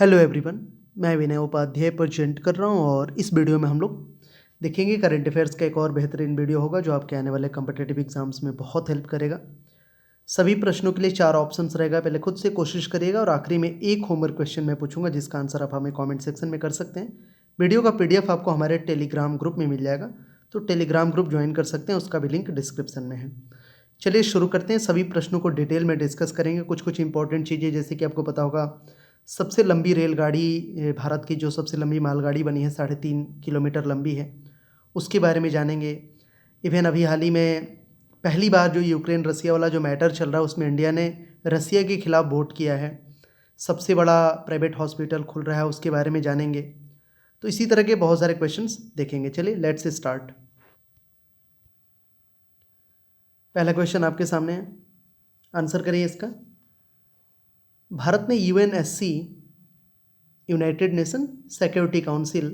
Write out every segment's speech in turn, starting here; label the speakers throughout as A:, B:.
A: Hello everyone, मैं विनय Upadhyay present कर रहा हूँ और इस वीडियो में हम लोग देखेंगे करंट अफेयर्स का एक और बेहतरीन वीडियो होगा जो आपके आने वाले कम्पिटिटिव एग्जाम्स में बहुत हेल्प करेगा। सभी प्रश्नों के लिए 4 ऑप्शंस रहेगा, पहले खुद से कोशिश करिएगा और आखिरी में एक होमवर्क क्वेश्चन मैं पूछूंगा जिसका आंसर आप हमें कॉमेंट सेक्शन में कर सकते हैं। वीडियो का PDF आपको हमारे टेलीग्राम ग्रुप में मिल जाएगा, तो टेलीग्राम ग्रुप ज्वाइन कर सकते हैं, उसका भी लिंक डिस्क्रिप्शन में है। चलिए शुरू करते हैं। सभी प्रश्नों को डिटेल में डिस्कस करेंगे। कुछ इंपॉर्टेंट चीज़ें जैसे कि आपको पता होगा सबसे लंबी रेलगाड़ी भारत की जो सबसे लंबी मालगाड़ी बनी है 3.5 किलोमीटर लंबी है, उसके बारे में जानेंगे। इवन अभी हाल ही में पहली बार जो यूक्रेन रसिया वाला जो मैटर चल रहा है उसमें इंडिया ने रसिया के खिलाफ वोट किया है। सबसे बड़ा प्राइवेट हॉस्पिटल खुल रहा है, उसके बारे में जानेंगे। तो इसी तरह के बहुत सारे क्वेश्चंस देखेंगे। चलिए लेट्स स्टार्ट। पहला क्वेश्चन आपके सामने है, आंसर करिए इसका। भारत ने UNSC United nation security council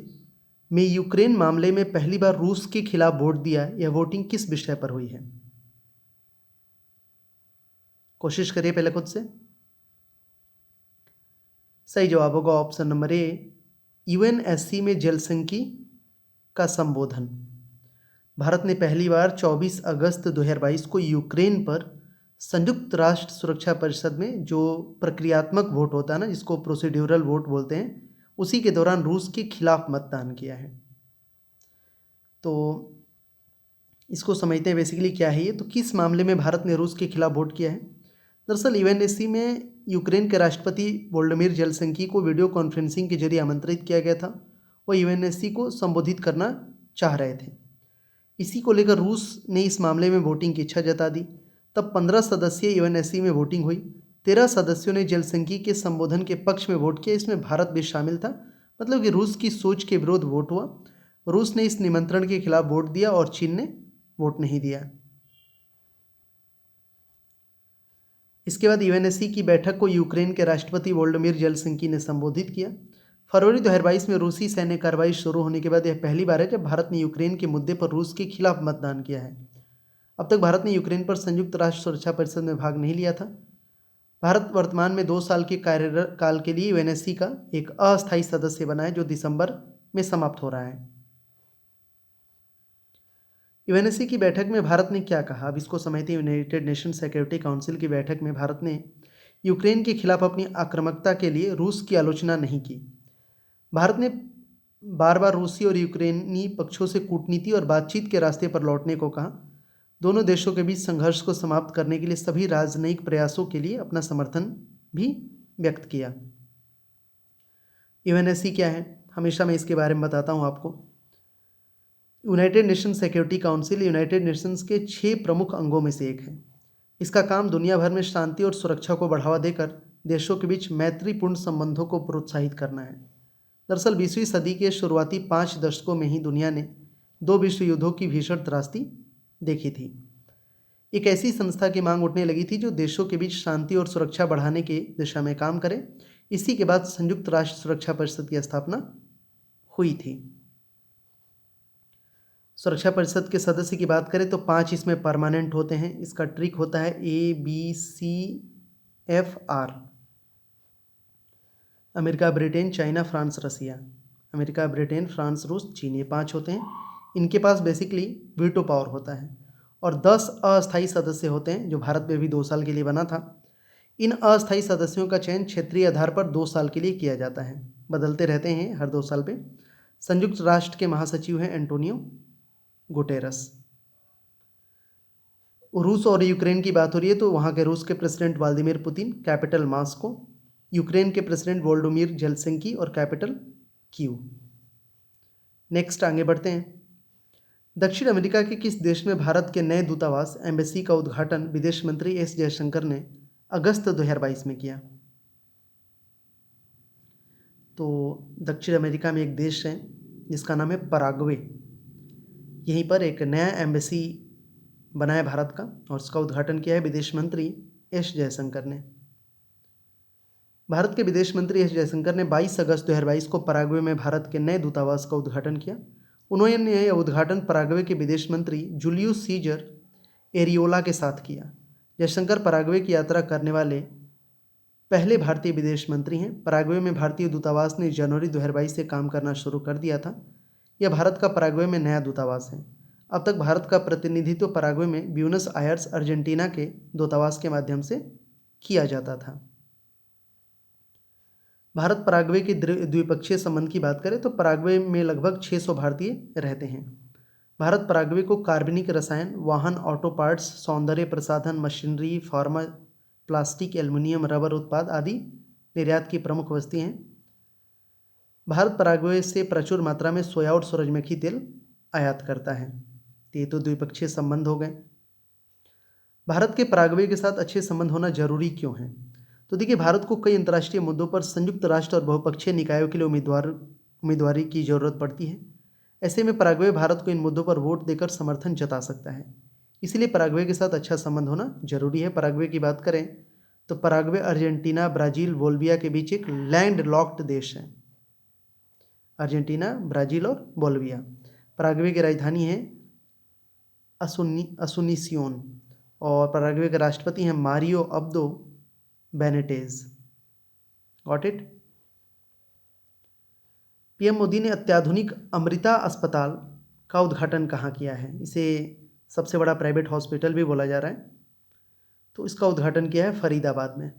A: में यूक्रेन मामले में पहली बार रूस के खिलाफ वोट दिया। यह वोटिंग किस विषय पर हुई है? कोशिश करिए पहले खुद से। सही जवाब होगा ऑप्शन नंबर ए, UNSC में जलसंकी का संबोधन। भारत ने पहली बार 24 अगस्त 2022 को यूक्रेन पर संयुक्त राष्ट्र सुरक्षा परिषद में जो प्रक्रियात्मक वोट होता है ना, जिसको प्रोसीड्यूरल वोट बोलते हैं, उसी के दौरान रूस के खिलाफ मतदान किया है। तो इसको समझते हैं बेसिकली क्या है ये। तो किस मामले में भारत ने रूस के खिलाफ वोट किया है? दरअसल UNSC में यूक्रेन के राष्ट्रपति वोलोदिमीर जेलेंस्की को वीडियो कॉन्फ्रेंसिंग के जरिए आमंत्रित किया गया था। वो UNSC को संबोधित करना चाह रहे थे। इसी को लेकर रूस ने इस मामले में वोटिंग की इच्छा जता दी। तब 15 सदस्यीय UNSC में वोटिंग हुई। 13 सदस्यों ने जेलेंस्की के संबोधन के पक्ष में वोट किया। इसमें भारत भी शामिल था। मतलब कि रूस की सोच के विरोध वोट हुआ। रूस ने इस निमंत्रण के खिलाफ वोट दिया और चीन ने वोट नहीं दिया। इसके बाद UNSC की बैठक को यूक्रेन के राष्ट्रपति वोलोदिमीर जेलेंस्की ने संबोधित किया। फरवरी 2022 में रूसी सैन्य कार्रवाई शुरू होने के बाद यह पहली बार है जब भारत ने यूक्रेन के मुद्दे पर रूस के खिलाफ मतदान किया है। अब तक भारत ने यूक्रेन पर संयुक्त राष्ट्र सुरक्षा परिषद में भाग नहीं लिया था। भारत वर्तमान में 2 साल के कार्यकाल के लिए UNSC का एक अस्थायी सदस्य बना है जो दिसंबर में समाप्त हो रहा है। UNSC की बैठक में भारत ने क्या कहा, अब इसको समझते हैं। यूनाइटेड नेशन सिक्योरिटी काउंसिल की बैठक में भारत ने यूक्रेन के खिलाफ अपनी आक्रामकता के लिए रूस की आलोचना नहीं की। भारत ने बार बार रूसी और यूक्रेनी पक्षों से कूटनीति और बातचीत के रास्ते पर लौटने को कहा। दोनों देशों के बीच संघर्ष को समाप्त करने के लिए सभी राजनयिक प्रयासों के लिए अपना समर्थन भी व्यक्त किया। UNSC क्या है, हमेशा मैं इसके बारे में बताता हूँ आपको। United nation security council United Nations के 6 प्रमुख अंगों में से एक है। इसका काम दुनिया भर में शांति और सुरक्षा को बढ़ावा देकर देशों के बीच मैत्रीपूर्ण संबंधों को प्रोत्साहित करना है। दरअसल 20वीं सदी के शुरुआती 5 दशकों में ही दुनिया ने 2 विश्व युद्धों की भीषण त्रासदी देखी थी। एक ऐसी संस्था की मांग उठने लगी थी जो देशों के बीच शांति और सुरक्षा बढ़ाने की दिशा में काम करे। इसी के बाद संयुक्त राष्ट्र सुरक्षा परिषद की स्थापना हुई थी। सुरक्षा परिषद के सदस्य की बात करें तो 5 इसमें परमानेंट होते हैं। इसका ट्रिक होता है ABCFR। America, Britain, China, France, Russia. America, Britain, France, रूस, चीन, ये 5 होते हैं। इनके पास बेसिकली वीटो पावर होता है। और 10 अस्थायी सदस्य होते हैं जो भारत में भी 2 साल के लिए बना था। इन अस्थायी सदस्यों का चयन क्षेत्रीय आधार पर 2 साल के लिए किया जाता है, बदलते रहते हैं हर 2 साल पे। संयुक्त राष्ट्र के महासचिव हैं एंटोनियो गुटेरस। रूस और यूक्रेन की बात हो रही है तो वहाँ के रूस के president Vladimir Putin, capital Moscow. Ukraine के प्रेसिडेंट वोलोदिमीर जेलेंस्की और कैपिटल कीव। नेक्स्ट आगे बढ़ते हैं। दक्षिण अमेरिका के किस देश में भारत के नए दूतावास एम्बेसी का उद्घाटन विदेश मंत्री S जयशंकर ने अगस्त 2022 में किया? तो दक्षिण अमेरिका में एक देश है जिसका नाम है पराग्वे। यहीं पर एक नया एम्बेसी बना है भारत का और उसका उद्घाटन किया है विदेश मंत्री S जयशंकर ने। भारत के विदेश मंत्री S जयशंकर ने 22 अगस्त 2022 को पराग्वे में भारत के नए दूतावास का उद्घाटन किया। उन्होंने यह उद्घाटन पराग्वे के विदेश मंत्री जूलियस सीजर एरियोला के साथ किया। जयशंकर पराग्वे की यात्रा करने वाले पहले भारतीय विदेश मंत्री हैं। पराग्वे में भारतीय दूतावास ने जनवरी 2022 से काम करना शुरू कर दिया था। यह भारत का पराग्वे में नया दूतावास है। अब तक भारत का प्रतिनिधित्व पराग्वे में ब्यूनस आयर्स अर्जेंटीना के दूतावास के माध्यम से किया जाता था। भारत पराग्वे के द्विपक्षीय संबंध की बात करें तो पराग्वे में लगभग 600 भारतीय रहते हैं। भारत पराग्वे को कार्बनिक रसायन, वाहन, ऑटो पार्ट्स, सौंदर्य प्रसाधन, machinery, pharma, plastic, aluminium, rubber उत्पाद आदि निर्यात की प्रमुख वस्तुएं हैं। भारत पराग्वे से प्रचुर मात्रा में सोया और सूरजमुखी तेल आयात करता है। ये तो द्विपक्षीय संबंध हो गए। भारत के पराग्वे के साथ अच्छे संबंध होना जरूरी क्यों है? तो देखिए, भारत को कई अंतर्राष्ट्रीय मुद्दों पर संयुक्त राष्ट्र और बहुपक्षीय निकायों के लिए उम्मीदवारी की जरूरत पड़ती है। ऐसे में पराग्वे भारत को इन मुद्दों पर वोट देकर समर्थन जता सकता है। इसलिए पराग्वे के साथ अच्छा संबंध होना जरूरी है। पराग्वे की बात करें तो पराग्वे अर्जेंटीना, ब्राजील, बोल्विया के बीच एक लैंड लॉक्ड देश है। अर्जेंटीना, ब्राजील और बोल्विया। पराग्वे की राजधानी है असुनिसियोन और पराग्वे के राष्ट्रपति हैं Mario Abdo Benitez. Got it? PM Modi ने अत्याधुनिक अमृता अस्पताल का उद्घाटन कहाँ किया है? इसे सबसे बड़ा प्राइवेट हॉस्पिटल भी बोला जा रहा है। तो इसका उद्घाटन किया है फरीदाबाद में।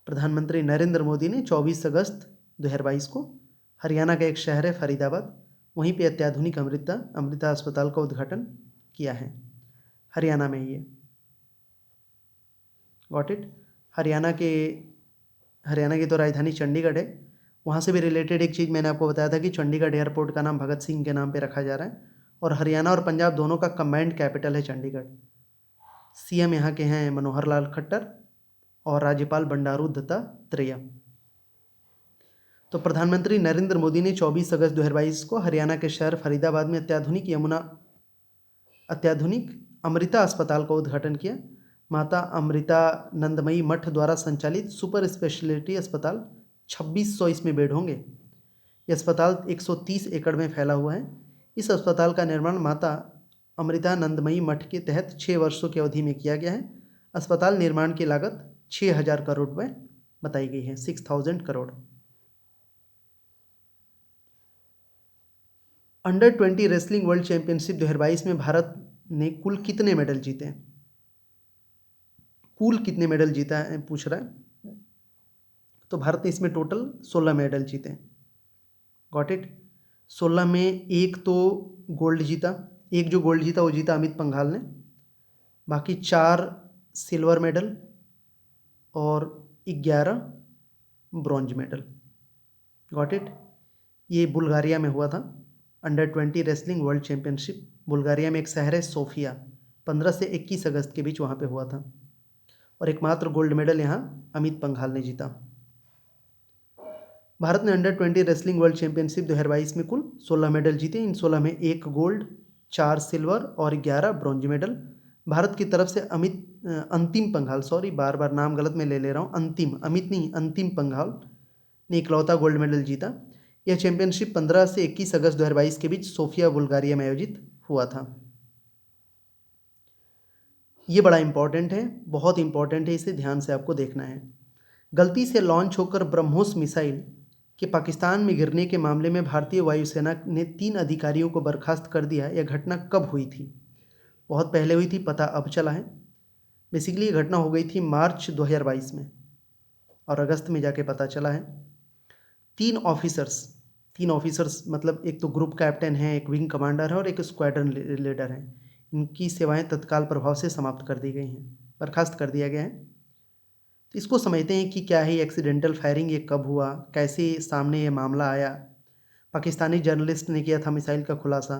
A: प्रधानमंत्री नरेंद्र मोदी ने 24 अगस्त 2022 को हरियाणा का एक शहर है फरीदाबाद, वहीं पे अत्याधुनिक अमृता अस्पताल का उद्घाटन किया है। हरियाणा में ये। Got it? हरियाणा की तो राजधानी चंडीगढ़ है। वहाँ से भी रिलेटेड एक चीज़ मैंने आपको बताया था कि चंडीगढ़ एयरपोर्ट का नाम भगत सिंह के नाम पे रखा जा रहा है और हरियाणा और पंजाब दोनों का कंबाइंड कैपिटल है चंडीगढ़। सीएम यहाँ के हैं मनोहर लाल खट्टर और राज्यपाल बंडारू दत्तात्रेय। तो प्रधानमंत्री नरेंद्र मोदी ने 24 अगस्त 2022 को हरियाणा के शहर फरीदाबाद में अत्याधुनिक अमृता अस्पताल का उद्घाटन किया। माता अमृतानंदमयी मठ द्वारा संचालित सुपर स्पेशलिटी अस्पताल 2600 इसमें बेड होंगे। यह अस्पताल 130 एकड़ में फैला हुआ है। इस अस्पताल का निर्माण माता अमृतानंदमयी मठ के तहत 6 वर्षों की अवधि में किया गया है। अस्पताल निर्माण की लागत 6000 करोड़ रुपये बताई गई है, 6000 crore. Under 20 wrestling world championship 2022 में भारत ने कुल कितने मेडल जीते? कुल कितने मेडल जीता है पूछ रहा है। तो भारत ने इसमें टोटल 16 मेडल जीते। Got it? 16 में एक तो गोल्ड जीता, एक जो गोल्ड जीता वो जीता अमित पंघाल ने, बाकी 4 सिल्वर मेडल और 11 ब्रॉन्ज मेडल। Got it? ये बुल्गारिया में हुआ था। Under 20 wrestling world championship Bulgaria में एक शहर है सोफिया, 15 से 21 अगस्त के बीच वहाँ पे हुआ था और एकमात्र गोल्ड मेडल यहाँ अमित पंघाल ने जीता। भारत ने अंडर 20 रेसलिंग वर्ल्ड चैंपियनशिप 2022 में कुल 16 मेडल जीते। इन 16 में 1 गोल्ड, 4 सिल्वर और 11 ब्रॉन्ज मेडल। भारत की तरफ से अंतिम पंघाल, सॉरी बार बार नाम गलत मैं ले रहा हूँ, अंतिम पंघाल ने इकलौता गोल्ड मेडल जीता। यह चैंपियनशिप 15 से 21 अगस्त 2022 के बीच सोफिया बुल्गारिया में आयोजित हुआ था। ये बड़ा इंपॉर्टेंट है, बहुत इंपॉर्टेंट है, इसे ध्यान से आपको देखना है। गलती से लॉन्च होकर ब्रह्मोस मिसाइल के पाकिस्तान में गिरने के मामले में भारतीय वायुसेना ने 3 अधिकारियों को बर्खास्त कर दिया। यह घटना कब हुई थी? बहुत पहले हुई थी, पता अब चला है। बेसिकली ये घटना हो गई थी मार्च 2022 में और अगस्त में जाके पता चला है। 3 ऑफिसर्स मतलब एक तो ग्रुप कैप्टन है, एक विंग कमांडर है और एक स्क्वाड्रन लीडर है। इनकी सेवाएं तत्काल प्रभाव से समाप्त कर दी गई हैं, बर्खास्त कर दिया गया है। तो इसको समझते हैं कि क्या है एक्सीडेंटल फायरिंग, ये कब हुआ, कैसे सामने ये मामला आया। पाकिस्तानी जर्नलिस्ट ने किया था मिसाइल का खुलासा।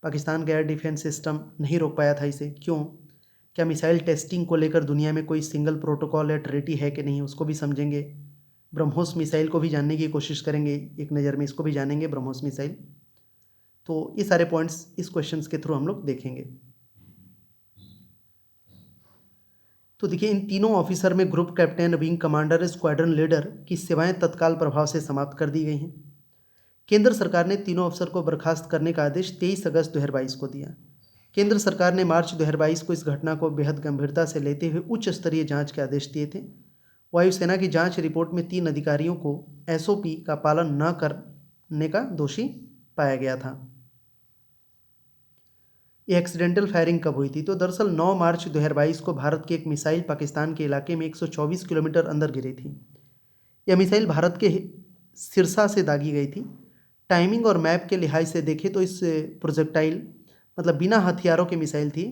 A: पाकिस्तान का एयर डिफेंस सिस्टम नहीं रोक पाया था इसे, क्यों? क्या मिसाइल टेस्टिंग को लेकर दुनिया में कोई सिंगल प्रोटोकॉल या ट्रीटी है कि नहीं, उसको भी समझेंगे। ब्रह्मोस मिसाइल को भी जानने की कोशिश करेंगे, एक नज़र में इसको भी जानेंगे ब्रह्मोस मिसाइल। तो ये सारे पॉइंट्स इस क्वेश्चंस के थ्रू हम लोग देखेंगे। तो देखिए, इन तीनों ऑफिसर में group captain, wing commander, squadron leader की सेवाएं तत्काल प्रभाव से समाप्त कर दी गई हैं। केंद्र सरकार ने तीनों अफसर को बर्खास्त करने का आदेश 23 अगस्त 2022 को दिया। केंद्र सरकार ने मार्च 2022 को इस घटना को बेहद गंभीरता से लेते हुए उच्च स्तरीय जांच के आदेश दिए थे वायुसेना की जांच रिपोर्ट में 3 अधिकारियों को एसओपी का पालन न करने का दोषी पाया गया था। ये एक्सीडेंटल फायरिंग कब हुई थी? तो दरअसल 9 मार्च 2022 को भारत की एक मिसाइल पाकिस्तान के इलाके में 124 किलोमीटर अंदर गिरी थी। यह मिसाइल भारत के सिरसा से दागी गई थी। टाइमिंग और मैप के लिहाज से देखें तो इस प्रोजेक्टाइल मतलब बिना हथियारों की मिसाइल थी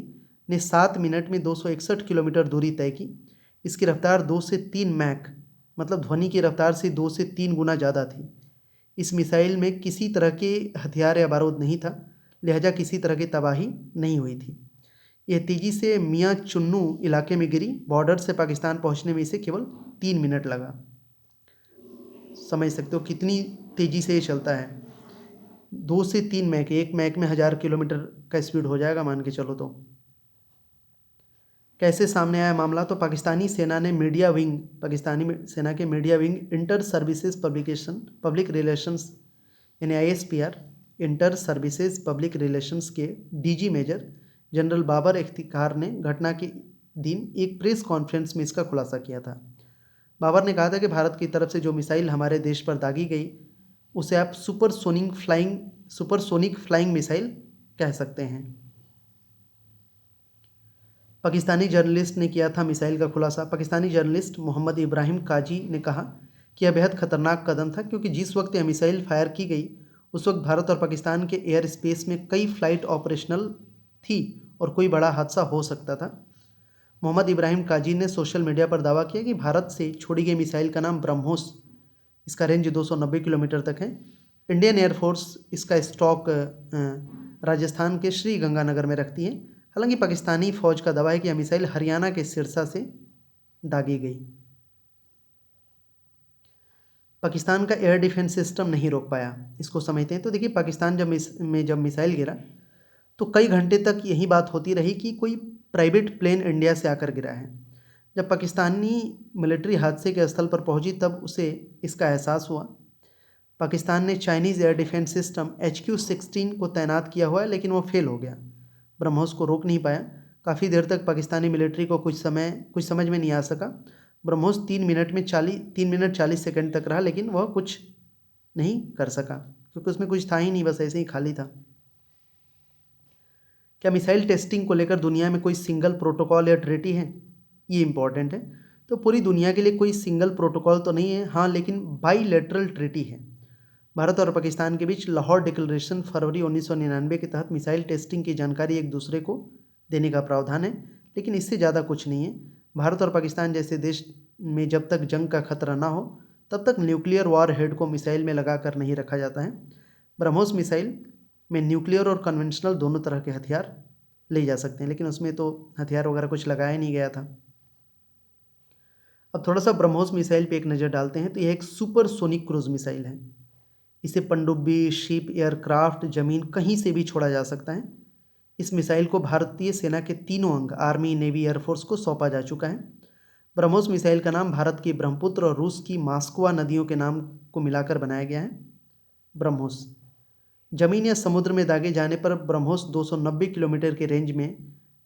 A: ने 7 मिनट में 261 किलोमीटर दूरी तय की। इसकी रफ्तार 2 से 3 मैक मतलब ध्वनि की रफ्तार से 2 से 3 गुना ज़्यादा थी। इस मिसाइल में किसी तरह के हथियार या बारूद नहीं था, लिहाजा किसी तरह की तबाही नहीं हुई थी। यह तेज़ी से मियाँ चुन्नू इलाके में गिरी। बॉर्डर से पाकिस्तान पहुंचने में इसे केवल 3 मिनट लगा। समझ सकते हो कितनी तेज़ी से ये चलता है। 2 से 3 मैक, 1 मैक में 1000 किलोमीटर का स्पीड हो जाएगा मान के चलो। तो कैसे सामने आया मामला? तो पाकिस्तानी सेना के media wing inter services public relations यानी ISPR inter services public relations के DG major general Babar Iftikhar ने घटना के दिन एक प्रेस कॉन्फ्रेंस में इसका खुलासा किया था। बाबर ने कहा था कि भारत की तरफ से जो मिसाइल हमारे देश पर दागी गई उसे आप सुपरसोनिक फ्लाइंग मिसाइल कह सकते हैं। पाकिस्तानी जर्नलिस्ट ने किया था मिसाइल का खुलासा। पाकिस्तानी जर्नलिस्ट मोहम्मद इब्राहिम काजी ने कहा कि यह बेहद खतरनाक कदम था क्योंकि जिस वक्त यह मिसाइल फायर की गई उस वक्त भारत और पाकिस्तान के एयर स्पेस में कई फ्लाइट ऑपरेशनल थी और कोई बड़ा हादसा हो सकता था। मोहम्मद इब्राहिम काजी ने सोशल मीडिया पर दावा किया कि भारत से छोड़ी गई मिसाइल का नाम ब्रह्मोस, इसका रेंज 290 किलोमीटर तक है। इंडियन एयरफोर्स इसका स्टॉक राजस्थान के श्री गंगानगर में रखती है। हालांकि पाकिस्तानी फौज का दावा है कि यह मिसाइल हरियाणा के सिरसा से दागी गई। पाकिस्तान का एयर डिफेंस सिस्टम नहीं रोक पाया, इसको समझते हैं। तो देखिए पाकिस्तान जब मिसाइल गिरा तो कई घंटे तक यही बात होती रही कि कोई प्राइवेट प्लेन इंडिया से आकर गिरा है। जब पाकिस्तानी मिलिट्री हादसे के स्थल पर पहुंची तब उसे इसका एहसास हुआ। पाकिस्तान ने Chinese air defence system HQ-16 को तैनात किया हुआ है लेकिन वो फेल हो गया। ब्रह्मोस को रोक नहीं पाया। काफ़ी देर तक पाकिस्तानी मिलिट्री को कुछ समझ में नहीं आ सका। ब्रह्मोस 3 मिनट 40 सेकंड तक रहा लेकिन वह कुछ नहीं कर सका क्योंकि उसमें कुछ था ही नहीं, बस ऐसे ही खाली था। क्या मिसाइल टेस्टिंग को लेकर दुनिया में कोई सिंगल प्रोटोकॉल या ट्रीटी है? ये इंपॉर्टेंट है। तो पूरी दुनिया के लिए कोई सिंगल प्रोटोकॉल तो नहीं है, हाँ, लेकिन बाईलैटरल ट्रीटी है। भारत और पाकिस्तान के बीच लाहौर डिक्लेरेशन फरवरी 1999 के तहत मिसाइल टेस्टिंग की जानकारी एक दूसरे को देने का प्रावधान है, लेकिन इससे ज़्यादा कुछ नहीं है। भारत और पाकिस्तान जैसे देश में जब तक जंग का खतरा ना हो तब तक न्यूक्लियर वॉर हेड को मिसाइल में लगा कर नहीं रखा जाता है। ब्रह्मोस मिसाइल में न्यूक्लियर और कन्वेंशनल दोनों तरह के हथियार ले जा सकते हैं, लेकिन उसमें तो हथियार वगैरह कुछ लगाया नहीं गया था। अब थोड़ा सा ब्रह्मोस मिसाइल पे एक नज़र डालते हैं। तो यह एक सुपरसोनिक क्रूज मिसाइल है। इसे पनडुब्बी, शिप, एयरक्राफ्ट, ज़मीन कहीं से भी छोड़ा जा सकता है। इस मिसाइल को भारतीय सेना के तीनों अंग आर्मी, नेवी, एयरफोर्स को सौंपा जा चुका है। ब्रह्मोस मिसाइल का नाम भारत की ब्रह्मपुत्र और रूस की मास्कवा नदियों के नाम को मिलाकर बनाया गया है, ब्रह्मोस। जमीन या समुद्र में दागे जाने पर ब्रह्मोस 290 किलोमीटर के रेंज में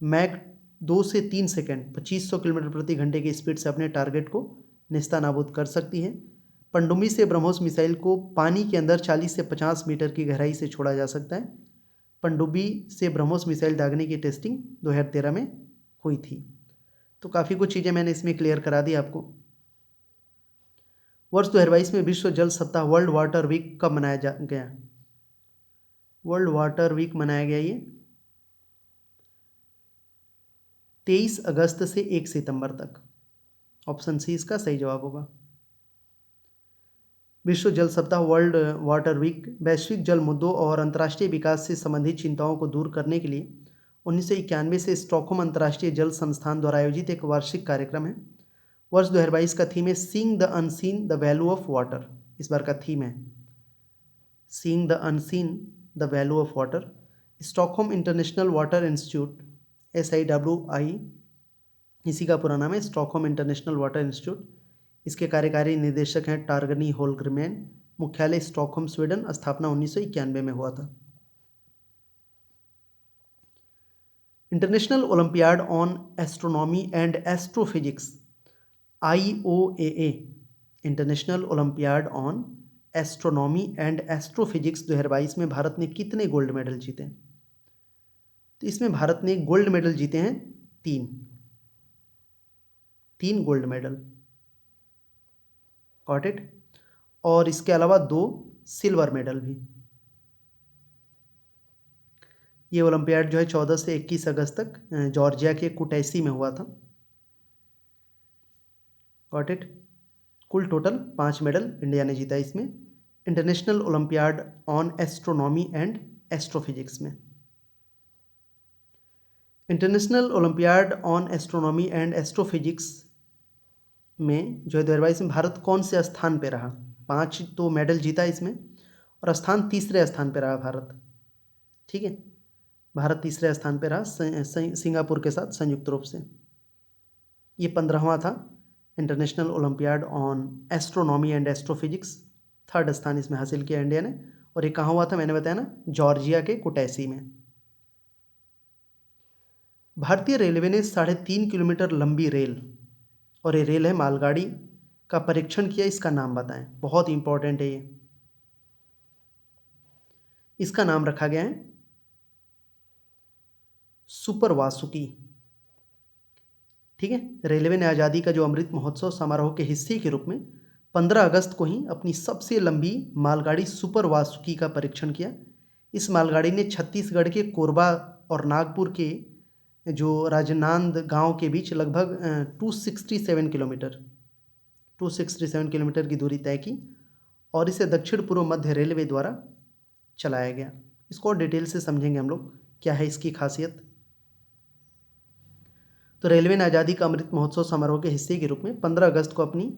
A: मैक 2 से 3 सेकंड 2500 किलोमीटर प्रति घंटे की स्पीड से अपने टारगेट को नेस्तनाबूद कर सकती है। पनडुब्बी से ब्रह्मोस मिसाइल को पानी के अंदर 40 से 50 मीटर की गहराई से छोड़ा जा सकता है। पनडुब्बी से ब्रह्मोस मिसाइल दागने की टेस्टिंग 2013 में हुई थी। तो काफ़ी कुछ चीज़ें मैंने इसमें क्लियर करा दी आपको। वर्ष 2022 में विश्व जल सप्ताह वर्ल्ड वाटर वीक कब मनाया गया? वर्ल्ड वाटर वीक मनाया गया ये 23 अगस्त से 1 सितंबर तक। ऑप्शन सी इसका सही जवाब होगा। विश्व जल सप्ताह वर्ल्ड वाटर वीक वैश्विक जल मुद्दों और अंतर्राष्ट्रीय विकास से संबंधित चिंताओं को दूर करने के लिए 1991 से स्टॉकहोम अंतर्राष्ट्रीय जल संस्थान द्वारा आयोजित एक वार्षिक कार्यक्रम है। वर्ष 2022 का थीम है seeing the unseen the value of water. इस बार का थीम है seeing the unseen the value of water. Stockholm international water institute SIWI इसी का पूरा नाम है, स्टॉकहोम इंटरनेशनल वाटर इंस्टीट्यूट। इसके कार्यकारी निदेशक हैं टारगनी होलग्रमेन। मुख्यालय स्टॉकहोम, स्वीडन। स्थापना 1991 में हुआ था। International olympiad on astronomy and astrophysics IOAA international olympiad on astronomy and astrophysics 2022 में भारत ने कितने गोल्ड मेडल जीते? तो इसमें भारत ने गोल्ड मेडल जीते हैं 3 गोल्ड मेडल, गॉट इट। और इसके अलावा 2 सिल्वर मेडल भी। ये ओलंपियाड जो है 14 से 21 अगस्त तक जॉर्जिया के कुटैसी में हुआ था, गॉट इट। कुल टोटल 5 मेडल इंडिया ने जीता इसमें, international olympiad on astronomy and astrophysics में। International olympiad on astronomy and astrophysics में जो है 2022 में भारत कौन से स्थान पे रहा? 5 तो मेडल जीता इसमें और स्थान तीसरे स्थान पे रहा भारत, ठीक है। भारत तीसरे स्थान पे रहा सिंगापुर के साथ संयुक्त रूप से। ये 15वां था international olympiad on astronomy and astrophysics. 3rd स्थान इसमें हासिल किया इंडिया ने। और ये कहाँ हुआ था? मैंने बताया ना, जॉर्जिया के कुटैसी में। भारतीय रेलवे ने 3.5 किलोमीटर लंबी रेल, और ये रेल है मालगाड़ी, का परीक्षण किया। इसका नाम बताएं, बहुत इंपॉर्टेंट है ये। इसका नाम रखा गया है सुपर वासुकी, ठीक है। रेलवे ने आज़ादी का जो अमृत महोत्सव समारोह के हिस्से के रूप में 15 अगस्त को ही अपनी सबसे लंबी मालगाड़ी सुपर वासुकी का परीक्षण किया। इस मालगाड़ी ने छत्तीसगढ़ के कोरबा और नागपुर के जो राजनांद गांव के बीच लगभग 267 किलोमीटर की दूरी तय की, और इसे दक्षिण पूर्व मध्य रेलवे द्वारा चलाया गया। इसको और डिटेल से समझेंगे हम लोग, क्या है इसकी खासियत। तो रेलवे ने आज़ादी का अमृत महोत्सव समारोह के हिस्से के रूप में 15 अगस्त को अपनी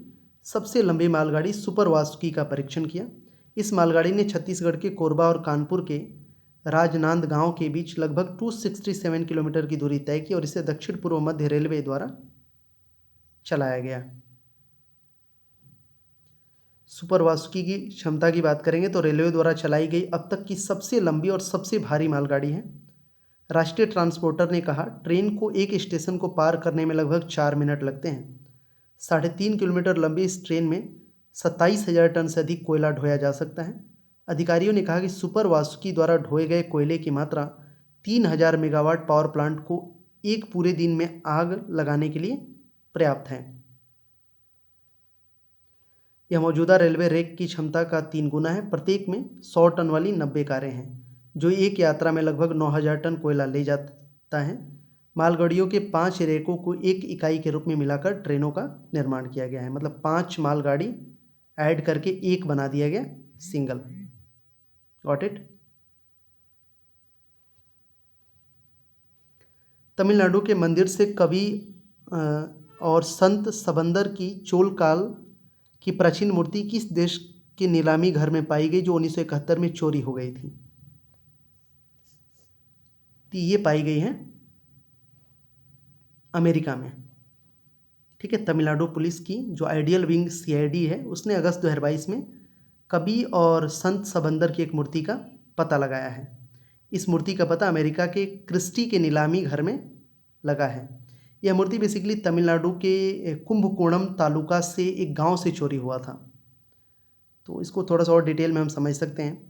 A: सबसे लंबी मालगाड़ी सुपर वासुकी का परीक्षण किया। इस मालगाड़ी ने छत्तीसगढ़ के कोरबा और कानपुर के राजनांद गांव के बीच लगभग 267 किलोमीटर की दूरी तय की, और इसे दक्षिण पूर्व मध्य रेलवे द्वारा चलाया गया। सुपर वासुकी की क्षमता की बात करेंगे तो रेलवे द्वारा चलाई गई अब तक की सबसे लंबी और सबसे भारी मालगाड़ी है। राष्ट्रीय ट्रांसपोर्टर ने कहा, ट्रेन को एक स्टेशन को पार करने में लगभग 4 मिनट लगते हैं। 3.5 किलोमीटर लंबी इस ट्रेन में 27,000 टन से अधिक कोयला ढोया जा सकता है। अधिकारियों ने कहा कि सुपर वासुकी द्वारा ढोए गए कोयले की मात्रा 3000 मेगावाट पावर प्लांट को एक पूरे दिन में आग लगाने के लिए पर्याप्त है। यह मौजूदा रेलवे रेक की क्षमता का 3 गुना है। प्रत्येक में 100 टन वाली 90 कारें हैं, जो एक यात्रा में लगभग 9000 टन कोयला ले जाता है। मालगाड़ियों के 5 रेकों को एक इकाई के रूप में मिलाकर ट्रेनों का निर्माण किया गया है। मतलब 5 मालगाड़ी ऐड करके एक बना दिया गया सिंगल, गॉट इट। तमिलनाडु के मंदिर से कवि और संत सबंदर की चोल काल की प्राचीन मूर्ति किस देश के नीलामी घर में पाई गई, जो 1971 में चोरी हो गई थी? तो ये पाई गई है अमेरिका में, ठीक है। तमिलनाडु पुलिस की जो आइडियल विंग CID है, उसने अगस्त 2022 में कवि और संत सबंदर की एक मूर्ति का पता लगाया है। इस मूर्ति का पता अमेरिका के क्रिस्टी के नीलामी घर में लगा है। यह मूर्ति बेसिकली तमिलनाडु के कुंभकोणम तालुका से एक गांव से चोरी हुआ था। तो इसको थोड़ा सा और डिटेल में हम समझ सकते हैं।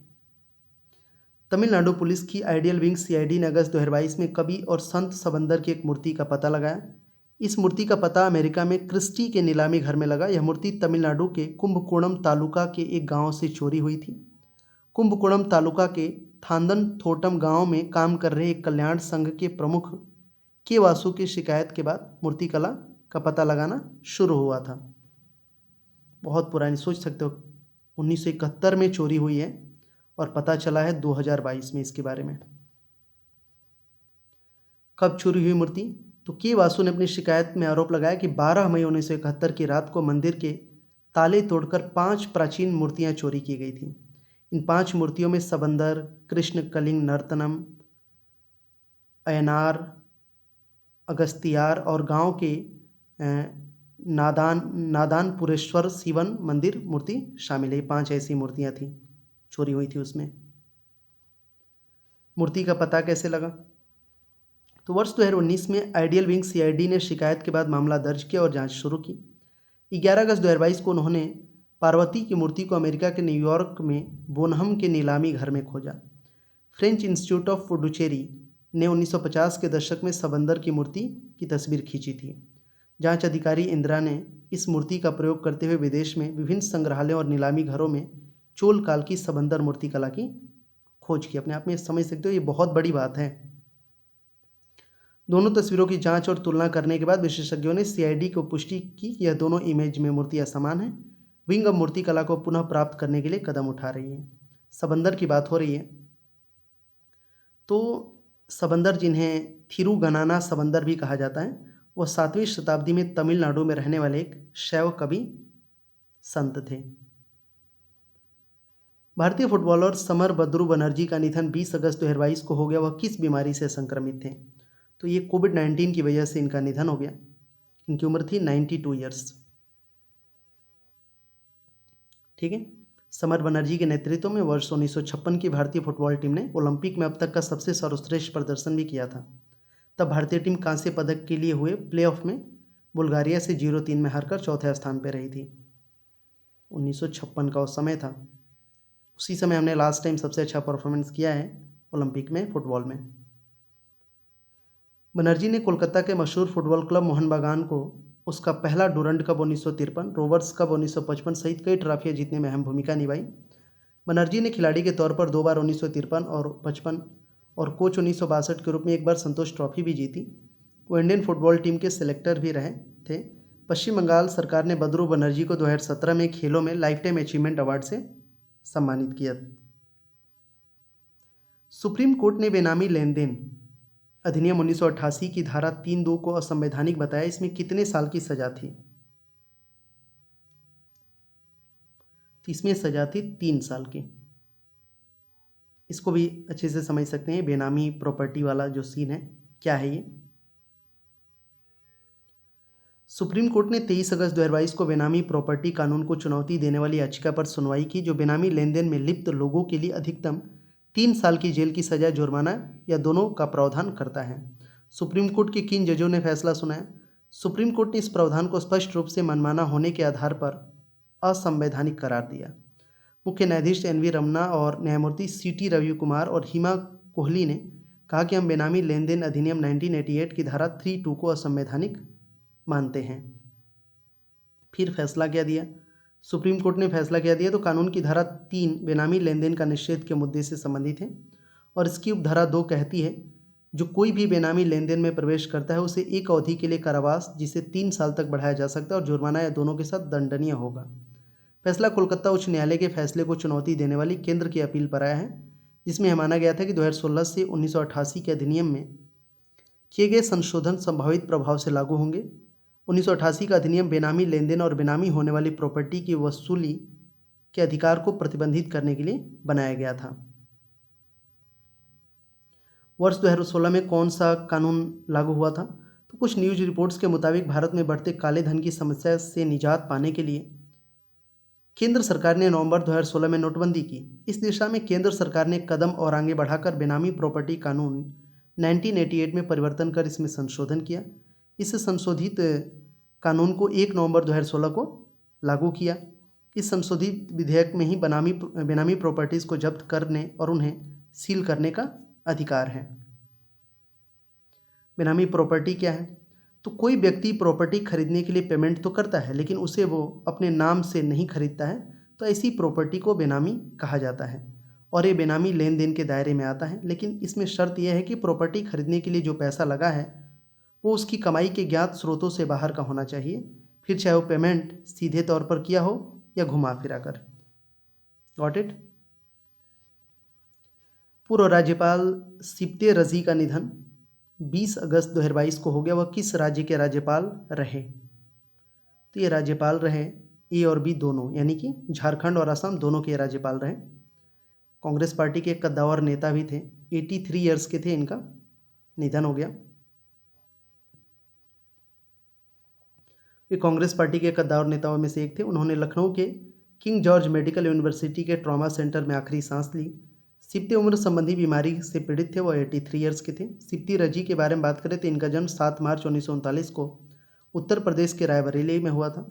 A: तमिलनाडु पुलिस की आइडियल विंग CID ने अगस्त 2022 में कवि और संत सबंदर की एक मूर्ति का पता लगाया। इस मूर्ति का पता अमेरिका में क्रिस्टी के नीलामी घर में लगा। यह मूर्ति तमिलनाडु के कुंभकोणम तालुका के एक गांव से चोरी हुई थी। कुंभकोणम तालुका के थांदन थोटम गांव में काम कर रहे एक कल्याण संघ के प्रमुख के वासु की शिकायत के बाद मूर्तिकला का पता लगाना शुरू हुआ था। बहुत पुरानी, सोच सकते हो 1971 में चोरी हुई है और पता चला है 2022 में इसके बारे में। कब चोरी हुई मूर्ति? तो के वासु ने अपनी शिकायत में आरोप लगाया कि 12 मई 1971 की रात को मंदिर के ताले तोड़कर 5 प्राचीन मूर्तियां चोरी की गई थी। इन 5 मूर्तियों में सबंदर, कृष्ण कलिंग नर्तनम, अयनार, अगस्तियार और गांव के नादानपुरेश्वर शिवन मंदिर मूर्ति शामिल है। 5 ऐसी मूर्तियां थी, चोरी हुई थी उसमें। मूर्ति का पता कैसे लगा? तो वर्ष 2019 में आइडियल विंग CID ने शिकायत के बाद मामला दर्ज किया और जांच शुरू की। 11 अगस्त 2022 को उन्होंने पार्वती की मूर्ति को अमेरिका के न्यूयॉर्क में बोनहम के नीलामी घर में खोजा। फ्रेंच इंस्टीट्यूट ऑफ पुडुचेरी ने 1950 के दशक में सबंदर की मूर्ति की तस्वीर खींची थी। जांच अधिकारी इंदिरा ने इस मूर्ति का प्रयोग करते हुए विदेश में विभिन्न संग्रहालयों और नीलामी घरों में चोल काल की सबंदर मूर्ति कला की खोज की। अपने आप में समझ सकते हो, ये बहुत बड़ी बात है। दोनों तस्वीरों की जांच और तुलना करने के बाद विशेषज्ञों ने सीआईडी को पुष्टि की कि यह दोनों इमेज में मूर्तियां समान हैं। विंग अब मूर्ति कला को पुनः प्राप्त करने के लिए कदम उठा रही है। सबंदर की बात हो रही है तो सबंदर, जिन्हें थिरुगनाना सबंदर भी कहा जाता है, वह 7वीं शताब्दी में तमिलनाडु में रहने वाले एक शैव कवि संत थे। भारतीय फुटबॉलर समरभद्रु बनर्जी का निधन 20 अगस्त 2022 को हो गया। वह किस बीमारी से संक्रमित थे? तो ये कोविड-19 की वजह से इनका निधन हो गया। इनकी उम्र थी 92 ईयर्स। ठीक है। समर बनर्जी के नेतृत्व में वर्ष 1956 की भारतीय फुटबॉल टीम ने ओलंपिक में अब तक का सबसे सर्वश्रेष्ठ प्रदर्शन भी किया था। तब भारतीय टीम कांस्य पदक के लिए हुए प्लेऑफ में बुल्गारिया से 0-3 में हारकर चौथे स्थान पर रही थी। 1956 का उस समय था। उसी समय हमने लास्ट टाइम सबसे अच्छा परफॉर्मेंस किया है ओलंपिक में फुटबॉल में। बनर्जी ने कोलकाता के मशहूर फुटबॉल क्लब मोहन बागान को उसका पहला डूरंड कप 1953, रोवर्स कप 1955 सहित कई ट्रॉफियां जीतने में अहम भूमिका निभाई। बनर्जी ने खिलाड़ी के तौर पर 2 बार 1953 और 55 और कोच 1962 के रूप में 1 बार संतोष ट्रॉफी भी जीती। वो इंडियन फुटबॉल टीम के सिलेक्टर भी रहे थे। पश्चिम बंगाल सरकार ने बद्रू बनर्जी को 2017 में खेलों में लाइफ टाइम अचीवमेंट अवार्ड से सम्मानित किया। सुप्रीम कोर्ट ने बेनामी लेन देन अधिनियम 1988 की धारा 3(2) को असंवैधानिक बताया। इसमें कितने साल की सजा थी? तो इसमें सजा थी 3 साल की। इसको भी अच्छे से समझ सकते हैं। बेनामी प्रॉपर्टी वाला जो सीन है, क्या है ये? सुप्रीम कोर्ट ने 23 अगस्त 2022 को बेनामी प्रॉपर्टी कानून को चुनौती देने वाली याचिका पर सुनवाई की, जो बेनामी लेन देन में लिप्त लोगों के लिए अधिकतम 3 साल की जेल की सजा, जुर्माना या दोनों का प्रावधान करता है। सुप्रीम कोर्ट के किन जजों ने फैसला सुनाया? सुप्रीम कोर्ट ने इस प्रावधान को स्पष्ट रूप से मनमाना होने के आधार पर असंवैधानिक करार दिया। मुख्य न्यायाधीश एन वी रमन्ना और न्यायमूर्ति सी.टी. रवि कुमार और हिमा कोहली ने कहा कि हम बेनामी लेन देन अधिनियम 1988 की धारा 3(2) को असंवैधानिक मानते हैं। फिर फैसला क्या दिया? सुप्रीम कोर्ट ने फैसला क्या दिया? तो कानून की धारा 3 बेनामी लेन देन का निषेध के मुद्दे से संबंधित है और इसकी उपधारा 2 कहती है, जो कोई भी बेनामी लेन देन में प्रवेश करता है उसे एक अवधि के लिए कारावास, जिसे 3 साल तक बढ़ाया जा सकता है, और जुर्माना या दोनों के साथ दंडनीय होगा। फैसला कोलकाता उच्च न्यायालय के फैसले को चुनौती देने वाली केंद्र की अपील पर आया है, जिसमें यह माना गया था कि 2016 से 1988 के अधिनियम में किए गए संशोधन संभावित प्रभाव से लागू होंगे। 1988 का अधिनियम बेनामी लेन देन और बेनामी होने वाली प्रॉपर्टी की वसूली के अधिकार को प्रतिबंधित करने के लिए बनाया गया था। वर्ष 2016 में कौन सा कानून लागू हुआ था? तो कुछ न्यूज रिपोर्ट्स के मुताबिक भारत में बढ़ते काले धन की समस्या से निजात पाने के लिए केंद्र सरकार ने नवंबर 2016 में नोटबंदी की। इस दिशा में केंद्र सरकार ने कदम और आगे बढ़ाकर बेनामी प्रॉपर्टी कानून 1988 में परिवर्तन कर इसमें संशोधन किया। इस संशोधित कानून को 1 नवंबर 2016 को लागू किया। इस संशोधित विधेयक में ही बेनामी प्रॉपर्टीज़ को जब्त करने और उन्हें सील करने का अधिकार है। बेनामी प्रॉपर्टी क्या है? तो कोई व्यक्ति प्रॉपर्टी खरीदने के लिए पेमेंट तो करता है, लेकिन उसे वो अपने नाम से नहीं खरीदता है, तो ऐसी प्रॉपर्टी को बेनामी कहा जाता है और ये बेनामी लेन देन के दायरे में आता है। लेकिन इसमें शर्त यह है कि प्रॉपर्टी खरीदने के लिए जो पैसा लगा है वो उसकी कमाई के ज्ञात स्रोतों से बाहर का होना चाहिए, फिर चाहे वो पेमेंट सीधे तौर पर किया हो या घुमा फिरा कर। Got it? पूर्व राज्यपाल सिप्ते रजी का निधन 20 अगस्त 2022 को हो गया। वह किस राज्य के राज्यपाल रहे? तो ये राज्यपाल रहे ए और बी दोनों, यानी कि झारखंड और असम दोनों के राज्यपाल रहे। कांग्रेस पार्टी के कद्दावर नेता भी थे। 83 ईयर्स के थे, इनका निधन हो गया। वे कांग्रेस पार्टी के कद्दावर नेताओं में से एक थे। उन्होंने लखनऊ के किंग जॉर्ज मेडिकल यूनिवर्सिटी के ट्रॉमा सेंटर में आखिरी सांस ली। सिप्ते उम्र संबंधी बीमारी से पीड़ित थे। वह 83 ईयर्स के थे। सिप्ती रजी के बारे में बात करें तो इनका जन्म 7 मार्च 1939 को उत्तर प्रदेश के रायबरेली में हुआ था।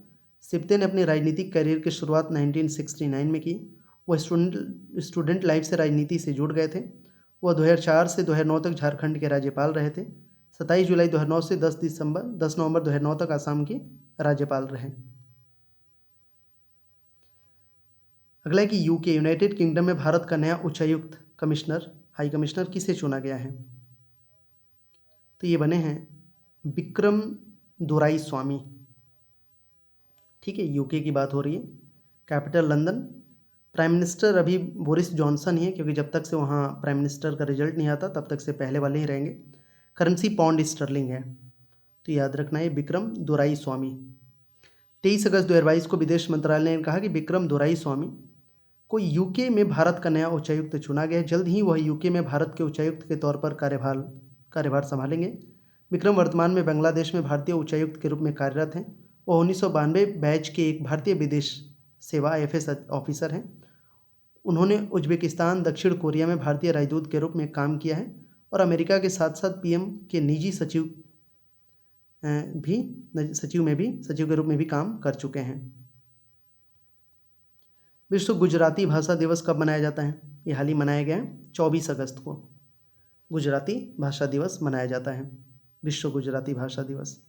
A: सिप्ते ने अपने राजनीतिक करियर की शुरुआत 1969 में की। वह स्टूडेंट लाइफ से राजनीति से जुड़ गए थे। वह 2004 से 2009 तक झारखंड के राज्यपाल रहे थे। 27 जुलाई 2009 से 10 नवंबर 2009 तक आसाम के राज्यपाल रहे। अगला है कि यूके यूनाइटेड किंगडम में भारत का नया उच्चायुक्त कमिश्नर हाई कमिश्नर किसे चुना गया है? तो ये बने हैं विक्रम दोराईस्वामी। ठीक है, यूके की बात हो रही है। Capital London. प्राइम मिनिस्टर अभी बोरिस जॉनसन ही है, क्योंकि जब तक से वहाँ प्राइम मिनिस्टर का रिजल्ट नहीं आता तब तक से पहले वाले ही रहेंगे। करेंसी पाउंड स्टर्लिंग है, तो याद रखना है विक्रम दोराईस्वामी। 23 अगस्त 2022 को विदेश मंत्रालय ने कहा कि विक्रम दोराईस्वामी को यूके में भारत का नया उच्चायुक्त चुना गया। जल्द ही वह यूके में भारत के उच्चायुक्त के तौर पर कार्यभार संभालेंगे। विक्रम वर्तमान में बांग्लादेश में भारतीय उच्चायुक्त के रूप में कार्यरत हैं। वह 1992 बैच के एक भारतीय विदेश सेवा IFS ऑफिसर हैं। उन्होंने उज्बेकिस्तान, दक्षिण कोरिया में भारतीय राजदूत के रूप में काम किया है और अमेरिका के साथ साथ PM के निजी सचिव के रूप में भी काम कर चुके हैं। विश्व गुजराती भाषा दिवस कब मनाया जाता है? ये हाल ही मनाया गया है, 24 अगस्त को गुजराती भाषा दिवस मनाया जाता है। विश्व गुजराती भाषा दिवस,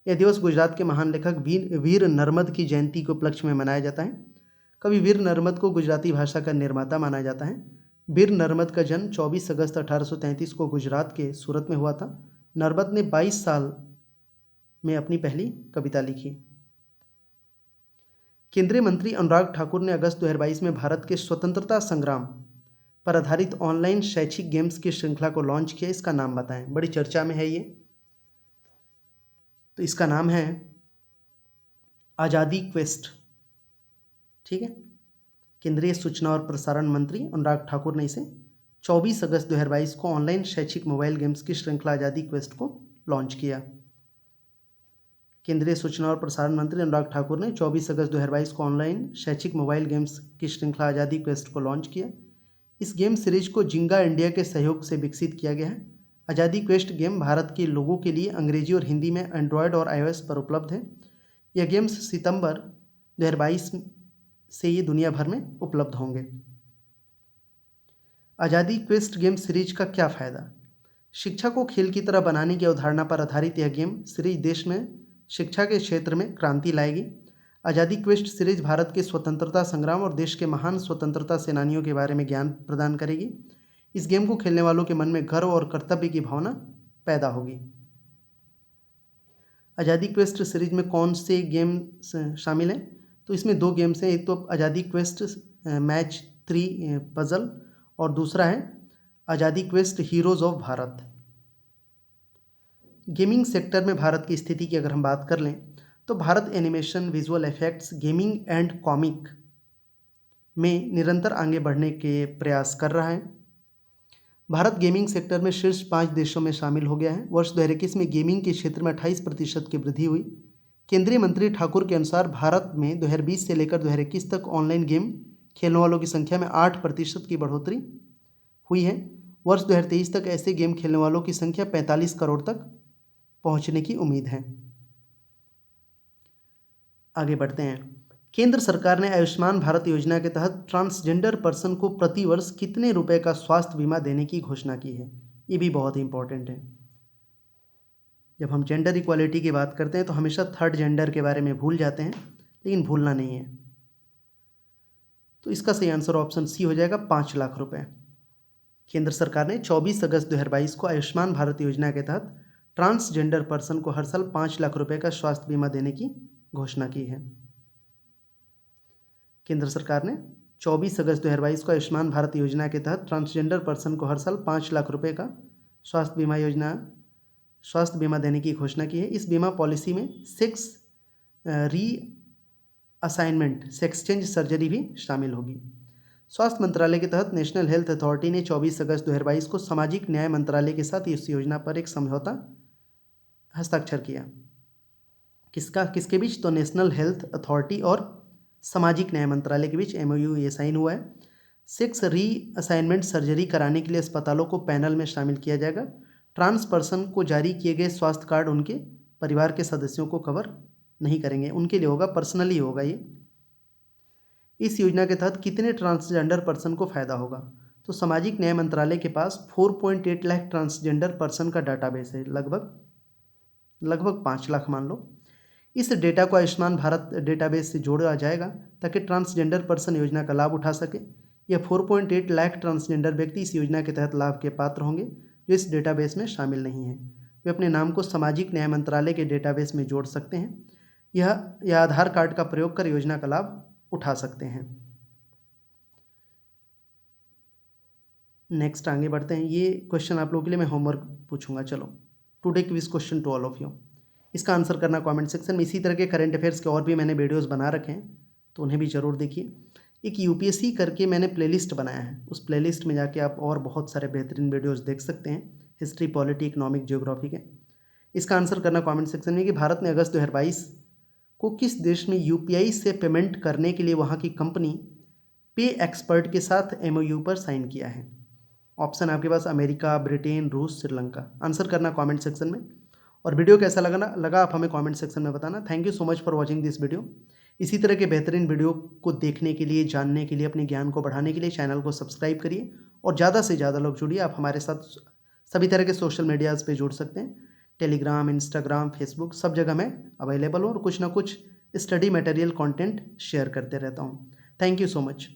A: यह दिवस गुजरात के महान लेखक वीर नर्मद की जयंती के उपलक्ष्य में मनाया जाता है। कवि वीर नर्मद को गुजराती भाषा का निर्माता माना जाता है। वीर नर्मद का जन्म 24 अगस्त 1833 को गुजरात के सूरत में हुआ था। नर्मद ने 22 साल में अपनी पहली कविता लिखी। केंद्रीय मंत्री अनुराग ठाकुर ने अगस्त 2022 में भारत के स्वतंत्रता संग्राम पर आधारित ऑनलाइन शैक्षिक गेम्स की श्रृंखला को लॉन्च किया। इसका नाम बताएं, बड़ी चर्चा में है ये। तो इसका नाम है आज़ादी क्वेस्ट। ठीक है, केंद्रीय सूचना और प्रसारण मंत्री अनुराग ठाकुर ने इसे 24 अगस्त 2022 को ऑनलाइन शैक्षिक मोबाइल गेम्स की श्रृंखला आज़ादी क्वेस्ट को लॉन्च किया। केंद्रीय सूचना और प्रसारण मंत्री अनुराग ठाकुर ने 24 अगस्त 2022 को ऑनलाइन शैक्षिक मोबाइल गेम्स की श्रृंखला आज़ादी क्वेस्ट को लॉन्च किया। इस गेम सीरीज को जिंगा इंडिया के सहयोग से विकसित किया गया है। आज़ादी क्वेस्ट गेम भारत के लोगों के लिए अंग्रेजी और हिंदी में एंड्रॉयड और iOS पर उपलब्ध है। यह गेम्स सितंबर 2022 से ये दुनिया भर में उपलब्ध होंगे। आज़ादी क्वेस्ट गेम सीरीज का क्या फ़ायदा? शिक्षा को खेल की तरह बनाने की अवधारणा पर आधारित यह गेम सीरीज देश में शिक्षा के क्षेत्र में क्रांति लाएगी। आज़ादी क्वेस्ट सीरीज भारत के स्वतंत्रता संग्राम और देश के महान स्वतंत्रता सेनानियों के बारे में ज्ञान प्रदान करेगी। इस गेम को खेलने वालों के मन में गर्व और कर्तव्य की भावना पैदा होगी। आज़ादी क्वेस्ट सीरीज में कौन से गेम शामिल हैं? तो इसमें 2 गेम्स हैं। एक तो आज़ादी क्वेस्ट मैच 3 पजल और दूसरा है आज़ादी quest heroes of Bharat. Gaming sector में भारत की स्थिति की अगर हम बात कर लें तो Bharat animation, visual effects, gaming and comic में निरंतर आगे बढ़ने के प्रयास कर रहा है। भारत गेमिंग सेक्टर में शीर्ष 5 देशों में शामिल हो गया है। वर्ष 2021 में गेमिंग के क्षेत्र में 28% की वृद्धि हुई। केंद्रीय मंत्री ठाकुर के अनुसार भारत में 2020 से लेकर 2021 तक ऑनलाइन गेम खेलने वालों की संख्या में 8% की बढ़ोतरी हुई है। वर्ष 2023 तक ऐसे गेम खेलने वालों की संख्या 45 करोड़ तक पहुंचने की उम्मीद है। आगे बढ़ते हैं। केंद्र सरकार ने आयुष्मान भारत योजना के तहत ट्रांसजेंडर पर्सन को प्रति वर्ष कितने रुपए का स्वास्थ्य बीमा देने की घोषणा की है? ये भी बहुत ही इंपॉर्टेंट है। जब हम जेंडर इक्वालिटी की बात करते हैं तो हमेशा थर्ड जेंडर के बारे में भूल जाते हैं, लेकिन भूलना नहीं है। तो इसका सही आंसर ऑप्शन सी हो जाएगा, 5 लाख रुपए। केंद्र सरकार ने 24 अगस्त 2022 को आयुष्मान भारत योजना के तहत ट्रांसजेंडर पर्सन को हर साल 5 लाख रुपए का स्वास्थ्य बीमा देने की घोषणा की है। केंद्र सरकार ने 24 अगस्त 2022 को आयुष्मान भारत योजना के तहत ट्रांसजेंडर पर्सन को हर साल 5 लाख रुपए का स्वास्थ्य बीमा देने की घोषणा की है। इस बीमा पॉलिसी में sex reassignment, sex change surgery भी शामिल होगी। स्वास्थ्य मंत्रालय के तहत नेशनल हेल्थ अथॉरिटी ने 24 अगस्त 2022 को सामाजिक न्याय मंत्रालय के साथ इस योजना पर एक समझौता हस्ताक्षर किया। किसके बीच? तो नेशनल हेल्थ अथॉरिटी और सामाजिक न्याय मंत्रालय के बीच MOU ये साइन हुआ है। सेक्स रीअसाइनमेंट सर्जरी कराने के लिए अस्पतालों को पैनल में शामिल किया जाएगा। ट्रांस पर्सन को जारी किए गए स्वास्थ्य कार्ड उनके परिवार के सदस्यों को कवर नहीं करेंगे, उनके लिए होगा, पर्सनली होगा ये। इस योजना के तहत कितने ट्रांसजेंडर पर्सन को फ़ायदा होगा? तो सामाजिक न्याय मंत्रालय के पास 4.8 लाख ट्रांसजेंडर पर्सन का डाटाबेस है, लगभग 5 लाख मान लो। इस डेटा को आयुष्मान भारत डेटाबेस से जोड़ा जाएगा ताकि ट्रांसजेंडर पर्सन योजना का लाभ उठा सके। यह 4.8 लाख ट्रांसजेंडर व्यक्ति इस योजना के तहत लाभ के पात्र होंगे जो इस डेटाबेस में शामिल नहीं हैं। वे अपने नाम को सामाजिक न्याय मंत्रालय के डेटाबेस में जोड़ सकते हैं। यह आधार कार्ड का प्रयोग कर योजना का लाभ उठा सकते हैं। नेक्स्ट आगे बढ़ते हैं। ये क्वेश्चन आप लोगों के लिए मैं होमवर्क पूछूंगा। चलो, today quiz question to all of you. इसका आंसर करना कमेंट सेक्शन में। इसी तरह के करंट अफेयर्स के और भी मैंने वीडियोस बना रखे हैं, तो उन्हें भी ज़रूर देखिए। एक यूपीएससी करके मैंने प्लेलिस्ट बनाया है, उस प्लेलिस्ट में जाके आप और बहुत सारे बेहतरीन वीडियोस देख सकते हैं, हिस्ट्री, पॉलिटी, इकोनॉमिक, ज्योग्राफी के। इसका आंसर करना कमेंट सेक्शन में कि भारत ने अगस्त 2022 को किस देश में यूपीआई से पेमेंट करने के लिए वहाँ की कंपनी पे एक्सपर्ट के साथ एमओयू पर साइन किया है? ऑप्शन आपके पास अमेरिका, ब्रिटेन, रूस, श्रीलंका। आंसर करना कमेंट सेक्शन में। और वीडियो कैसा लगा आप हमें कमेंट सेक्शन में बताना। Thank you so much for watching this video. इसी तरह के बेहतरीन वीडियो को देखने के लिए, जानने के लिए, अपने ज्ञान को बढ़ाने के लिए चैनल को सब्सक्राइब करिए और ज़्यादा से ज़्यादा लोग जुड़िए। आप हमारे साथ सभी तरह के सोशल मीडियाज़ पे जुड़ सकते हैं, टेलीग्राम, इंस्टाग्राम, फेसबुक, सब जगह मैं अवेलेबल हूँ और कुछ ना कुछ स्टडी मटेरियल कंटेंट शेयर करते रहता हूँ। Thank you so much.